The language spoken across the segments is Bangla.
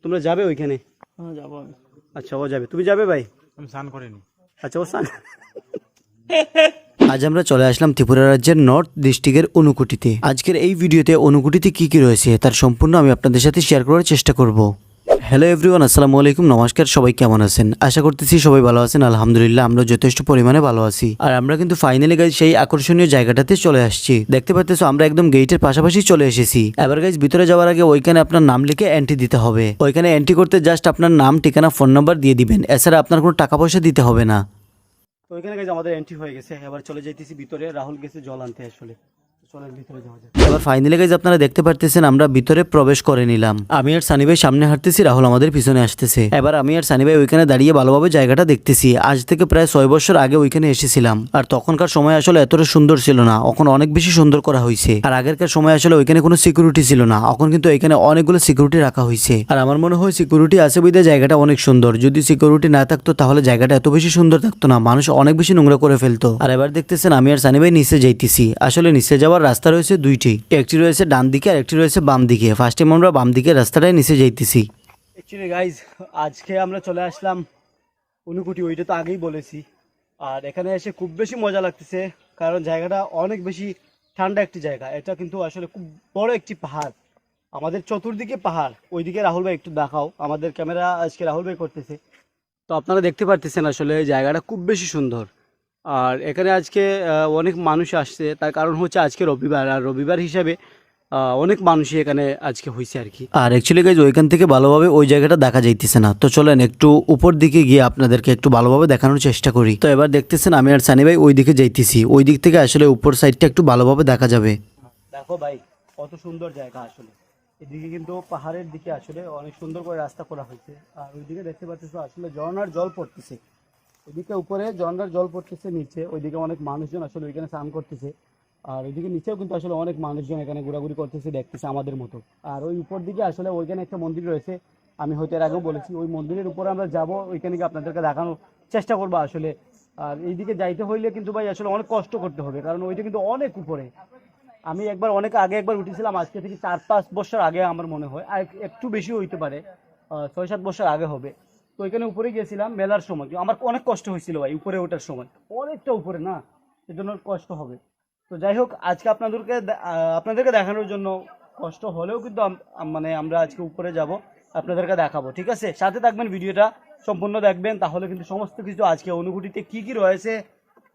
তোমরা যাবে ওইখানে? হ্যাঁ যাবো আমি। আচ্ছা ও যাবে, তুমি যাবে ভাই? আমি স্নান করিনি। আচ্ছা ও স্নান। আজ আমরা চলে আসলাম ত্রিপুরা রাজ্যের নর্থ ডিস্ট্রিক্টের অনুকুটিতে। আজকের এই ভিডিওতে অনুকুটিতে কি কি রয়েছে তার সম্পূর্ণ আমি আপনাদের সাথে শেয়ার করার চেষ্টা করব। হ্যালো এভরিওয়ান, আসসালামু আলাইকুম, নমস্কার। সবাই কেমন আছেন? আশা করতেছি সবাই ভালো আছেন। আলহামদুলিল্লাহ আমরা যথেষ্ট পরিমাণে ভালো আছি। আর আমরা কিন্তু ফাইনালি গাইজ সেই আকর্ষণীয় জায়গাটাতে চলে আসছি। দেখতে পাচ্ছেন আমরা একদম গেটের পাশাপাশি চলে এসেছি। এবার গাইজ ভিতরে যাওয়ার আগে ওইখানে আপনার নাম লিখে এন্ট্রি দিতে হবে। ওইখানে এন্ট্রি করতে জাস্ট আপনার নাম, ঠিকানা, ফোন নাম্বার দিয়ে দিবেন। এছাড়া আপনার কোনো টাকা পয়সা দিতে হবে না। তো ওইখানে গাইজ আমাদের এন্ট্রি হয়ে গেছে। এবার চলে যাইতেছি ভিতরে। রাহুল গেছে জল আনতে আসলে। এবার ফাইনালি গাইজ আপনারা দেখতে পারতেছেন আমরা ভিতরে প্রবেশ করে নিলাম। আমি আর সানি ভাই সামনে হাঁটতেছি, রাহুল আমাদের পিছনে আসতেছে। এবার আমি আর সানি ভাই ওইখানে দাঁড়িয়ে ভালোভাবে জায়গাটা দেখতেছি। আজ থেকে প্রায় 6 বছর আগে ওইখানে এসেছিলাম। আর তখনকার সময় আসলে এতটা সুন্দর ছিল না, এখন অনেক বেশি সুন্দর করা হয়েছে। আর আগেরকার সময় আসলে ওইখানে কোনো সিকিউরিটি ছিল না, এখন কিন্তু এখানে অনেকগুলো সিকিউরিটি রাখা হয়েছে। আর আমার মনে হয় সিকিউরিটি আছে বিধায় জায়গাটা অনেক সুন্দর। যদি সিকিউরিটি না থাকতো তাহলে জায়গাটা এত বেশি সুন্দর থাকতো না, মানুষ অনেক বেশি নোংরা করে ফেলতো। আর এবার দেখতেছেন আমি আর সানি ভাই নিচে যাইতেছি। আসলে নিচে যাওয়ার রাস্তা রয়েছে দুইটি, একটি রয়েছে ডান দিকে আর একটি রয়েছে বাম দিকে। ফার্স্ট টাইম আমরা বাম দিকে রাস্তাটায় নিচে যাইতেছি। অ্যাকচুয়ালি গাইজ আজকে আমরা চলে আসলাম অনুকুটি, ওইটা তো আগেই বলেছি। আর এখানে এসে খুব বেশি মজা লাগতেছে, কারণ জায়গাটা অনেক বেশি ঠান্ডা একটি জায়গা। এটা কিন্তু আসলে খুব বড় একটি পাহাড়, আমাদের চতুর্দিকে পাহাড়। ওইদিকে রাহুল ভাই একটু দেখাও, আমাদের ক্যামেরা আজকে রাহুল ভাই করতেছে। তো আপনারা দেখতে পারতেছেন আসলে জায়গাটা খুব বেশি সুন্দর। আর এখানে আজকে অনেক মানুষ আসছে, তার কারণ হচ্ছে আজকে রবিবার, আর রবিবার হিসাবে অনেক মানুষই এখানে আজকে হয়েছে আর কি। আর অ্যাকচুয়ালি গাইজ ওইখান থেকে ভালোভাবে ওই জায়গাটা দেখা যাইতেছে না। তো চলেন একটু উপর দিকে গিয়ে আপনাদেরকে একটু ভালোভাবে দেখানোর চেষ্টা করি। তো এবার দেখতেছেন আমি আর সানি ভাই ওই দিকে যাইতেছি। ওই দিক থেকে আসলে উপর সাইডটা একটু ভালোভাবে দেখা যাবে। দেখো ভাই কত সুন্দর জায়গা আসলে। এদিকে কিন্তু পাহাড়ের দিকে আসলে অনেক সুন্দর করে রাস্তা করা হয়েছে। আর ওইদিকে দেখতে পাচ্ছ আসলে ঝর্ণার জল পড়তেছে। ওইদিকে উপরে ঝর্ণার জল পড়তেছে, নিচে ওইদিকে অনেক মানুষজন আসলে ওইখানে স্নান করতেছে। আর ওইদিকে নিচেও কিন্তু আসলে অনেক মানুষজন এখানে ঘোরাঘুরি করতেছে, দেখতেছে আমাদের মতো। আর ওই উপর দিকে আসলে ওইখানে একটা মন্দির রয়েছে, আমি হয়তো এর আগেও বলেছি। ওই মন্দিরের উপরে আমরা যাব, ওইখানে গিয়ে আপনাদেরকে দেখানোর চেষ্টা করবো আসলে। আর এইদিকে যাইতে হইলে কিন্তু ভাই আসলে অনেক কষ্ট করতে হবে, কারণ ওইটা কিন্তু অনেক উপরে। আমি একবার অনেক আগে একবার উঠেছিলাম, আজকে থেকে 4-5 বছর আগে আমার মনে হয়, আর একটু বেশি হইতে পারে, 6-7 বছর আগে হবে। তো ওইখানে উপরে গিয়েছিলাম মেলার সময়, আমার অনেক কষ্ট হয়েছিল ভাই উপরে ওঠার সময়, অনেকটা উপরে না, সেজন্য কষ্ট হবে। তো যাই হোক আজকে আপনাদেরকে দেখানোর জন্য কষ্ট হলেও কিন্তু মানে আমরা আজকে উপরে যাব, আপনাদেরকে দেখাবো। ঠিক আছে, সাথে থাকবেন, ভিডিওটা সম্পূর্ণ দেখবেন, তাহলে কিন্তু সমস্ত কিছু আজকে অনুভূতিতে কি কি রয়েছে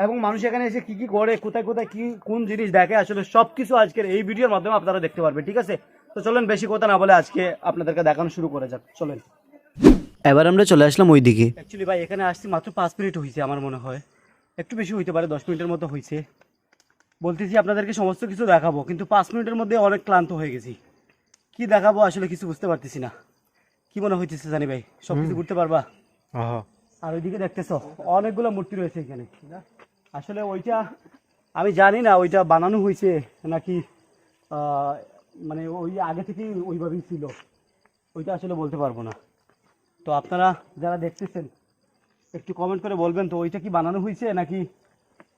এবং মানুষ এখানে এসে কি কি করে, কোথায় কোথায় কি কোন জিনিস দেখে, আসলে সব কিছু আজকের এই ভিডিওর মাধ্যমে আপনারা দেখতে পারবেন। ঠিক আছে, তো চলেন বেশি কথা না বলে আজকে আপনাদেরকে দেখানো শুরু করে যাক, চলেন। এবার আমরা চলে আসলাম ওই দিকে। অ্যাকচুয়ালি ভাই এখানে আসছি মাত্র 5 মিনিট হয়েছে, আমার মনে হয় একটু বেশি হইতে পারে, 10 মিনিটের মতো হয়েছে। বলতেছি আপনাদেরকে সমস্ত কিছু দেখাবো, কিন্তু 5 মিনিটের মধ্যে অনেক ক্লান্ত হয়ে গেছি। কি দেখাবো আসলে কিছু বুঝতে পারতেছি না। কি মনে হইতেছে জানি ভাই, সব কিছু ঘুরতে পারবা? আর ওইদিকে দেখতেছো অনেকগুলো মূর্তি রয়েছে এখানে। আসলে ওইটা আমি জানি না ওইটা বানানো হয়েছে নাকি মানে ওই আগে থেকেই ওইভাবেই ছিল, ওইটা আসলে বলতে পারবো না। তো আপনারা যারা দেখতেছেন একটু কমেন্ট করে বলবেন তো, ওইটা কি বানানো হয়েছে নাকি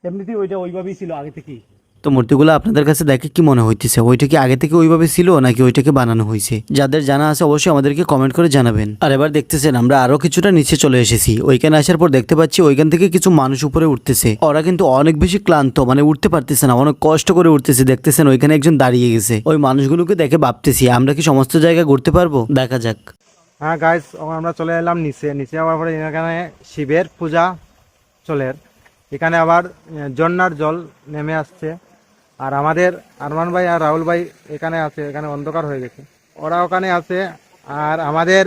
এমনিতেই ওইটা ওইভাবেই ছিল আগে থেকেই। তো মূর্তিগুলো আপনাদের কাছে দেখে কি মনে হইতেছে, ওইটা কি আগে থেকে ওইভাবে ছিল নাকি ওইটাকে বানানো হয়েছে? যাদের জানা আছে অবশ্যই আমাদেরকে কমেন্ট করে জানাবেন। আর এবার দেখতেছেন আমরা আরো কিছুটা নিচে চলে এসেছি। ওইখানে আসার পর দেখতে পাচ্ছি ওইখান থেকে কিছু মানুষ উপরে উঠতেছে। ওরা কিন্তু অনেক বেশি ক্লান্ত, মানে উঠতে পারতেছে না, অনেক কষ্ট করে উঠতেছে। দেখতেছেন ওইখানে একজন দাঁড়িয়ে গেছে। ওই মানুষগুলোকে দেখে ভাবতেছি আমরা কি সমস্ত জায়গা ঘুরতে পারবো, দেখা যাক। হ্যাঁ গাইস, আমরা চলে এলাম নিচে যাওয়ার পরে এখানে শিবের পূজা চলে। এখানে আবার ঝর্ণার জল নেমে আসছে। আর আমাদের আরমান ভাই আর রাহুল ভাই এখানে আছে, এখানে অন্ধকার হয়ে গেছে, ওরা ওখানে আছে। আর আমাদের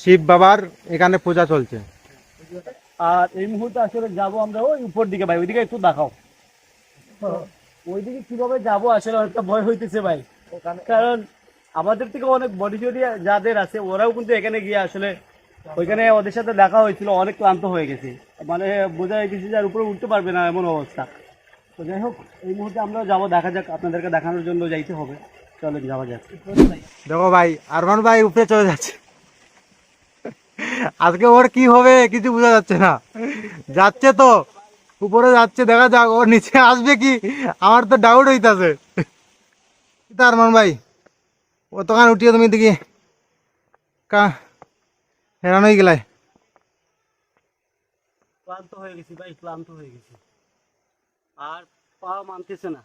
শিব বাবার এখানে পূজা চলছে। আর এই মুহূর্তে আসলে যাবো আমরা ওই উপর দিকে ভাই, ওইদিকে একটু দেখাও। ওইদিকে কিভাবে যাবো আসলে অনেকটা ভয় হইতেছে ভাই, কারণ আমাদের থেকে অনেক বডি জডি যাদের আছে ওরাও কিন্তু এখানে গিয়ে আসলে ওইখানে ওদের সাথে দেখা হয়েছিল, অনেক ক্লান্ত হয়ে গেছে, মানে বোঝা যাইতেছে যে আর উপরে উঠতে পারবে না এমন অবস্থা। তো যাই হোক এই মুহূর্তে আমরা যাবো, দেখা যাক, আপনাদেরকে দেখানোর জন্য যাইতে হবে, চলেন যাওয়া যাক। দেখো ভাই আরমান ভাই উপরে চলে যাচ্ছে, আজকে ওর কি হবে কিছু বোঝা যাচ্ছে না। যাচ্ছে তো উপরে যাচ্ছে, দেখা যাক ওর নিচে আসবে কি, আমার তো ডাউট হইতাছে। আরমান ভাই ও তখন উঠিয়ে তুমি দেখি কা হেরানোই গেলাই। ক্লান্ত হয়ে গেছি ভাই, ক্লান্ত হয়ে গেছি, আর পা মানতেছে না,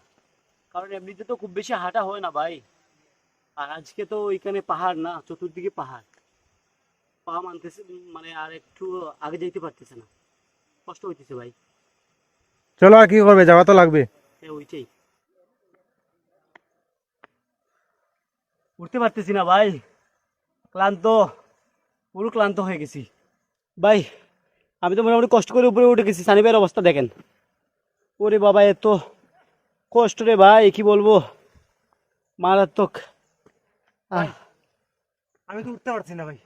কারণ এমনিতে তো খুব বেশি হাঁটা হয় না ভাই, আর আজকে তো ওইখানে পাহাড় না, চতুর্দিকে পাহাড়, পা মানতেছে, মানে আর একটু আগে যাইতে পারতেছে না, কষ্ট হইতেছে ভাই। চলো আর কি করবে, যাওয়া তো লাগবে। ওইটাই, উঠতে পারতেছি না ভাই, ক্লান্ত, পুরো ক্লান্ত হয়ে গেছি ভাই। আমি তো মোটামুটি কষ্ট করে উপরে উঠে গেছি, সানি ভাইয়ের অবস্থা দেখেন, ওরে বাবা এত কষ্ট রে ভাই, কি বলবো, মারাত্মক। আহ, আমি তো উঠতে পারছি না ভাই,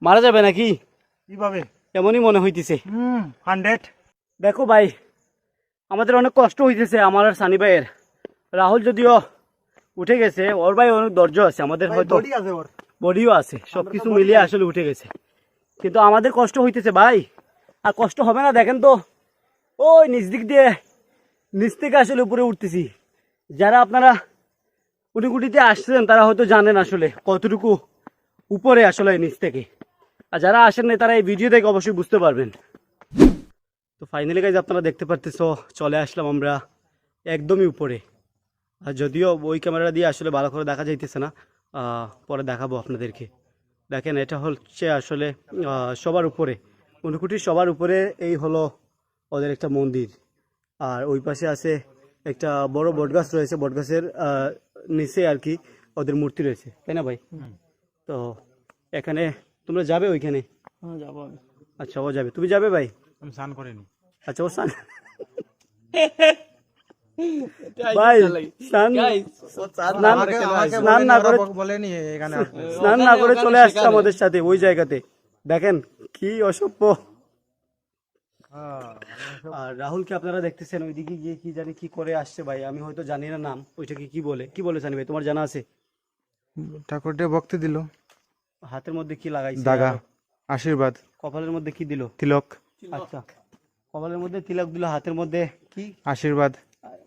মারা যাবে নাকি কিভাবে? এমনই মনে হইতেছে। 100। দেখো ভাই, আমাদের অনেক কষ্ট হইতেছে, আমার আর সানি ভাইয়ের। রাহুল যদিও উঠে গেছে, ওর ভাই অনেক ধৈর্য আছে, আমাদের হয়তো বডিও আছে, সবকিছু মিলিয়ে আসলে উঠে গেছে, কিন্তু আমাদের কষ্ট হইতেছে ভাই। আর কষ্ট হবে না, দেখেন তো ওই নিচ থেকে আসলে উপরে উঠতেছি। যারা আপনারা উনিকুটিতে আসছেন তারা হয়তো জানেন আসলে কতটুকু উপরে আসলে নিচ থেকে, আর যারা আসেন না তারা এই ভিডিও দেখে অবশ্যই বুঝতে পারবেন। তো ফাইনালি গাইজ আপনারা দেখতে পারতেছো, চলে আসলাম আমরা একদমই উপরে। আর যদিও ওই ক্যামেরা দিয়ে আসলে ভালো করে দেখা যাইতেছে না, পরে দেখাবো আপনাদেরকে। দেখেন এটা হচ্ছে আসলে সবার উপরে, ঊনকোটির সবার উপরে এই হলো ওদের একটা মন্দির। আর ওই পাশে আছে একটা বড় বটগাছ রয়েছে, বটগাছের নিচে আর কি ওদের মূর্তি রয়েছে, তাই না ভাই? তো এখানে তোমরা যাবে ওইখানে? যাবো আমি। আচ্ছা, ও যাবে, তুমি যাবে ভাই? আমি স্নান করিনি। আচ্ছা, ও স্নান ভাই স্নান স্নান না করে বলেনি এখানে স্নান না করে চলে আসছে আমাদের সাথে ওই জায়গাতে, দেখেন কি অসভ্য। আর রাহুলকে আপনারা দেখতেছেন ওইদিকে গিয়ে কি জানি কি করে আসছে ভাই, আমি হয়তো জানি না নাম, ওইটাকে কি বলে জানি ভাই, তোমার জানা আছে? ঠাকুরটা ভক্তি দিল, হাতের মধ্যে কি লাগাইছে? দাগা, আশীর্বাদ, কপালের মধ্যে কি দিল? তিলক। আচ্ছা, কপালের মধ্যে তিলক দিল, হাতের মধ্যে কি? আশীর্বাদ।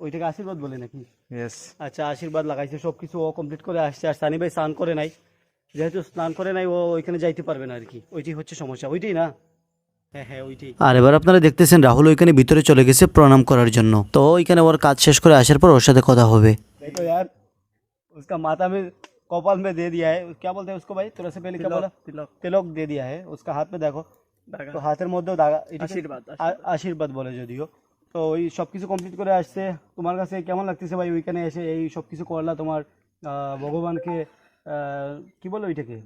ওইটাকে আশীর্বাদ বলে নাকি? ইয়েস। আচ্ছা, আশীর্বাদ লাগাইছে, সবকিছু ও কমপ্লিট করে আসছে। আর সানি ভাই স্নান করে নাই, যেহেতু স্নান করে নাই ও ওইখানে যাইতে পারবে না আর কি, ওইটাই হচ্ছে সমস্যা, ওইটাই না? হ্যাঁ হ্যাঁ ওইটাই। আর এবার আপনারা দেখতেছেন রাহুল ওইখানে ভিতরে চলে গেছে প্রণাম করার জন্য। তো ওইখানে ওর কাজ শেষ করে আসার পর ওর সাথে কথা হবে। देखो यार, उसका माथा में कपाल में दे दिया है, क्या बोलते हैं उसको भाई, थोड़ा सा पहले क्या बोला? तिलक दे दिया है, उसका हाथ में देखो, তো হাতের মধ্যেও দাগা, আশীর্বাদ বলে যদিও। তো ওই সবকিছু কমপ্লিট করে আসছে। তোমার কাছে কেমন লাগতেছে ভাই ওইখানে এসে এই সবকিছু করলা, তোমার ভগবানকে কি বলে ওইটাকে,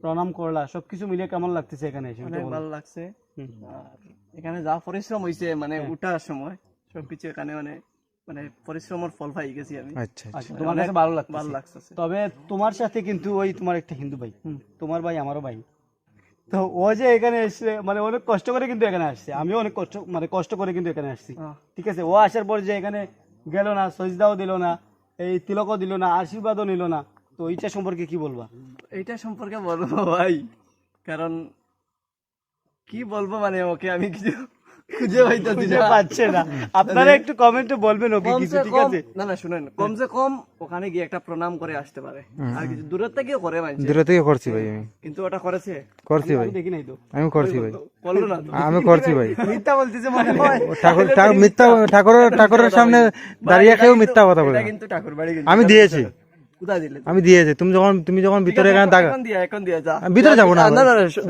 প্রণাম করলা, সবকিছু মিলিয়ে কেমন লাগতেছে এখানে এসে? অনেক ভালো লাগছে। আর এখানে যা পরিশ্রম হয়েছে মানে উঠার সময় সবকিছু এখানে মানে মানে পরিশ্রমের ফল পাই গেছি আমি। আচ্ছা আচ্ছা, তোমার কাছে ভালো লাগছে। তবে তোমার সাথে কিন্তু ওই তোমার একটা হিন্দু ভাই, তোমার ভাই আমারও ভাই, তো ও যে এখানে এসে মানে অনেক কষ্ট করে কিন্তু এখানে আসছে, আমিও অনেক কষ্ট করে কিন্তু এখানে আসছি, ঠিক আছে? ও আসার পর যে এখানে গেল না, সজদাও দিল না, এই তিলকও দিল না, আশীর্বাদও নিল না, তো এইটা সম্পর্কে কি বলবা? এইটা সম্পর্কে বলবো ভাই, কারণ কি বলবো মানে ওকে আমি কিছু খুঁজে পাচ্ছে না। আপনারা একটু কমেন্টে বলবেন ওকে কিছু, ঠিক আছে? না শুনেন, কমসে কম ওখানে গিয়ে একটা প্রণাম করে আসতে পারে, আর কিছু দূরের থেকেও করে মানুষ, দূরে থেকে করছি ভাই, আমি কিন্তু ওটা করেছে, করছি ভাই, আমি দেখি নাই তো। আমি করছি ভাই, বললো না তো। আমি করছি ভাই। মিথ্যা বলতেছে মনে হয়। ঠাকুরের সামনে দাঁড়িয়ে খেয়েও মিথ্যা কথা বলে। কিন্তু ঠাকুর বাড়ি আমি দিয়েছি, কোথায় দিলে? আমি দিয়েছি। তুমি যখন ভিতরে এখানে দাগা, এখন দিয়া যা, আমি ভিতরে যাবো না। না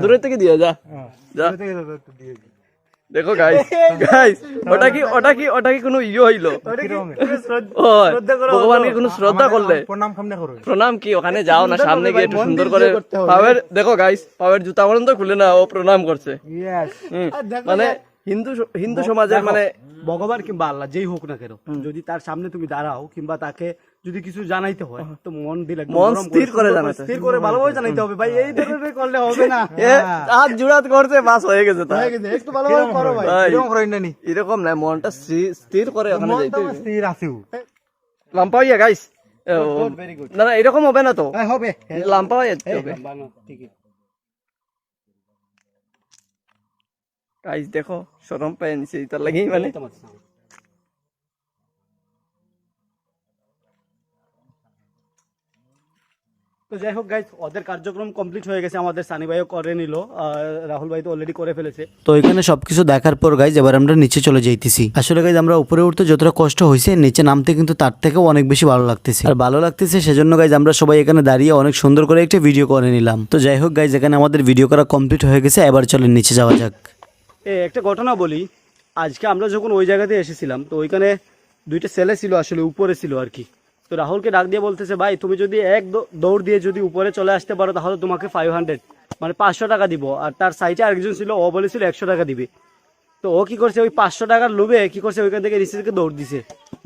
দূরের থেকে দিয়ে যা, যা। দেখো গাইস ওটা কি কোনো ইয়ে হইলো? ভগবানকে কোনো শ্রদ্ধা করলে প্রণাম খামনে করো। প্রণাম কি ওখানে যাও না, সামনে গিয়ে একটু সুন্দর করে পাওয়ার দেখো গাইস, পাওয়ার জুতা পর্যন্ত খুলে না ও প্রণাম করছে। মানে হিন্দু সমাজের মানে ভগবান কিংবা আল্লাহ যেই হোক না কেন, যদি তার সামনে তুমি দাঁড়াও কিংবা তাকে যদি কিছু জানাইতে হয় তো মন দিলে মন স্থির করে জানাতে, স্থির করে ভালোভাবে জানাইতে হবে ভাই, এই ধরনের করলে হবে না। হাত জুড়াত করছে, বাস হয়ে গেছে, একটু ভালোভাবে করো ভাই। এরকম না, মনটা স্থির করে ওখানে যাইতে হবে। স্থির আছিও লাম্পা হইয়া গাইস, না এরকম হবে না তো, হবে লাম্পা হয়ে যেতে হবে গাইস। দেখো শরম পায় নিছে এটার লাগি, মানে তো যাই হোক গাইজ, ওদের কার্যক্রম কমপ্লিট হয়ে গেছে, আমাদের সানি ভাইও করে নিল, আর রাহুল ভাই তো অলরেডি করে ফেলেছে। তো এখানে সবকিছু দেখার পর গাইজ এবার আমরা নিচে চলে যাইতেছি। আসলে গাইজ আমরা উপরে উঠতে যতটা কষ্ট হয়েছে, নিচে নামতে কিন্তু তার থেকেও অনেক বেশি ভালো লাগতেছে। আর ভালো লাগতেছে সেজন্য গাইজ আমরা সবাই এখানে দাঁড়িয়ে অনেক সুন্দর করে একটা ভিডিও করে নিলাম। তো যাই হোক গাইজ, এখানে আমাদের ভিডিও করা কমপ্লিট হয়ে গেছে, এবার চলেন নিচে যাওয়া যাক। একটা ঘটনা বলি, আজকে আমরা যখন ওই জায়গাতে এসেছিলাম, তো ওইখানে দুইটা ছেলে ছিল, আসলে উপরে ছিল আর কি। তো রাহুলকে ডাক দিয়ে বলতেছে, ভাই তুমি যদি এক দৌড় দিয়ে যদি উপরে চলে আসতে পারো তাহলে তোমাকে 500 মানে 500 টাকা দিব। আর তার সাইডে আরেকজন ছিল, ও বলেছিল 100 টাকা দিবে। তো ও কি করছে, ওই 500 টাকার লোভে কি করছে, ওইখান থেকে নিচে থেকে দৌড় দিছে,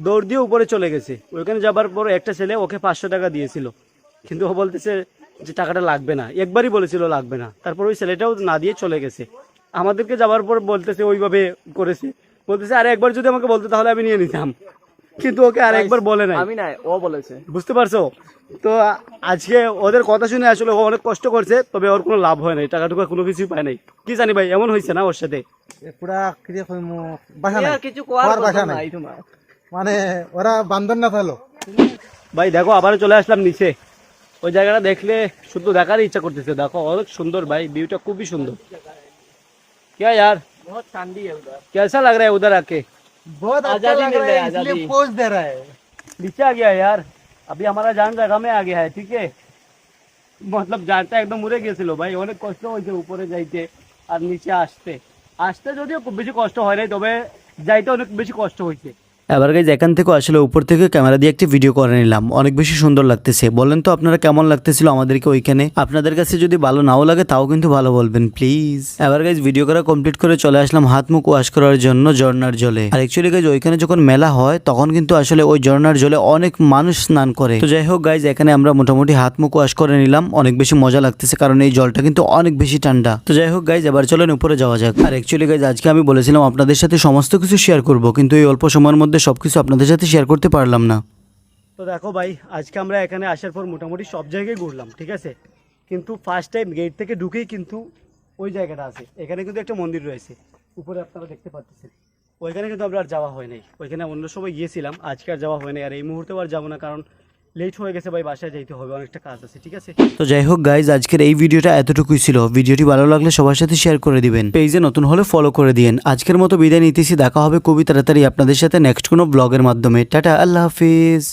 দৌড় দিয়ে উপরে চলে গেছে। ওইখানে যাবার পর একটা ছেলে ওকে 500 টাকা দিয়েছিল, কিন্তু ও বলতেছে যে টাকাটা লাগবে না, একবারই বলেছিল লাগবে না। তারপর ওই ছেলেটাও না দিয়ে চলে গেছে। আমাদেরকে যাওয়ার পর বলতেছে ওইভাবে করেছে, বলতেছে আরে একবার যদি আমাকে বলতো তাহলে আমি নিয়ে নিতাম, কিন্তু ওকে আর একবার বলে নাই। আমি নাই, ও বলেছে। বুঝতে পারছো? তো আজকে ওদের কথা শুনে আসলে ও অনেক কষ্ট করছে, তবে ওর কোনো লাভ হয় নাই, টাকা টুকা কোনো কিছুই পায় নাই। কি জানি ভাই, এমন হয়েছে না ওর সাথে? পুরা ক্রিয়া বাসা আর নাই, কিছু ওর কোয়ার বাসা কথা নাই। নাই তোমার। মানে ওরা বান্ধন না থাকলো। ভাই দেখো, আবার চলে আসলাম নিচে। ওই জায়গাটা দেখলে শুধু দেখার ইচ্ছা করতেছে। দেখো অনেক সুন্দর ভাই, ভিউটা খুবই সুন্দর। क्या यार, बहुत ठंडी है उधर। कैसा लग रहा है उधर आके? बहुत अच्छा आजादी लग मिल रहा रहा है, है, इसलिए आजादी। पोज दे रहा है। नीचे आ गया है यार, अभी हमारा जान जगह में आ गया है, ठीक है? मतलब জানটা একদম উড়ে গেছিল ভাই, অনেক কষ্ট হয়েছে উপরে যাইতে আর নিচে আসতে। আসতে যদিও খুব বেশি কষ্ট হয় নাই, তবে যাইতে অনেক বেশি কষ্ট হয়েছে। এবার গাইজ এখান থেকে আসলে উপর থেকে ক্যামেরা দিয়ে একটি ভিডিও করে নিলাম, অনেক বেশি সুন্দর লাগতেছে। বলেন তো আপনারা কেমন লাগতেছিল আমাদেরকে ওইখানে? আপনাদের কাছে যদি ভালো নাও লাগে তাও কিন্তু ভালো বলবেন প্লিজ। এবার গাইজ ভিডিও করা কমপ্লিট করে চলে আসলাম হাত মুখ ওয়াশ করার জন্য ঝর্ণার জলে। আর অ্যাকচুয়ালি গাইজ ওইখানে যখন মেলা হয় তখন কিন্তু আসলে ওই ঝর্ণার জলে অনেক মানুষ স্নান করে। তো যাই হোক গাইজ, এখানে আমরা মোটামুটি হাত মুখ ওয়াশ করে নিলাম, অনেক বেশি মজা লাগতেছে কারণ এই জলটা কিন্তু অনেক বেশি ঠান্ডা। তো যাই হোক গাইজ, এবার চলেন উপরে যাওয়া যাক। আর অ্যাকচুয়ালি গাইজ আজকে আমি বলেছিলাম আপনাদের সাথে সমস্ত কিছু শেয়ার করব, কিন্তু এই অল্প সময়ের মধ্যে সবকিছু আপনাদের সাথে শেয়ার করতে পারলাম না। তো দেখো ভাই, আজকে আমরা এখানে আসার পর মোটামুটি সব জায়গায় ঘুরলাম, ঠিক আছে? কিন্তু ফার্স্ট টাইম গেট থেকে ঢুকেই কিন্তু ওই জায়গাটা আছে, এখানে কিন্তু একটা মন্দির রয়েছে উপরে, আপনারা দেখতে পাচ্ছেন। ওইখানে কিন্তু আমরা আর যাওয়া হয় নাই, ওইখানে অন্য সময় গিয়েছিলাম, আজকে আর যাওয়া হয় নাই। আর এই মুহূর্তে আর যাবো না, কারণ লেট হয়ে গেছে ভাই, বাসায় যাইতে হবে, অনেকটা কাজ আছে, ঠিক আছে? তো যাই হোক গাইজ, আজকের এই ভিডিওটা এতটুকুই ছিল। ভিডিওটি ভালো লাগলে সবার সাথে শেয়ার করে দিবেন, পেজে নতুন হলে ফলো করে দিন। আজকের মতো বিদায় নিতেছি, দেখা হবে খুবই তাড়াতাড়ি আপনাদের সাথে নেক্সট কোনো ব্লগের মাধ্যমে। টাটা, আল্লাহ হাফিজ।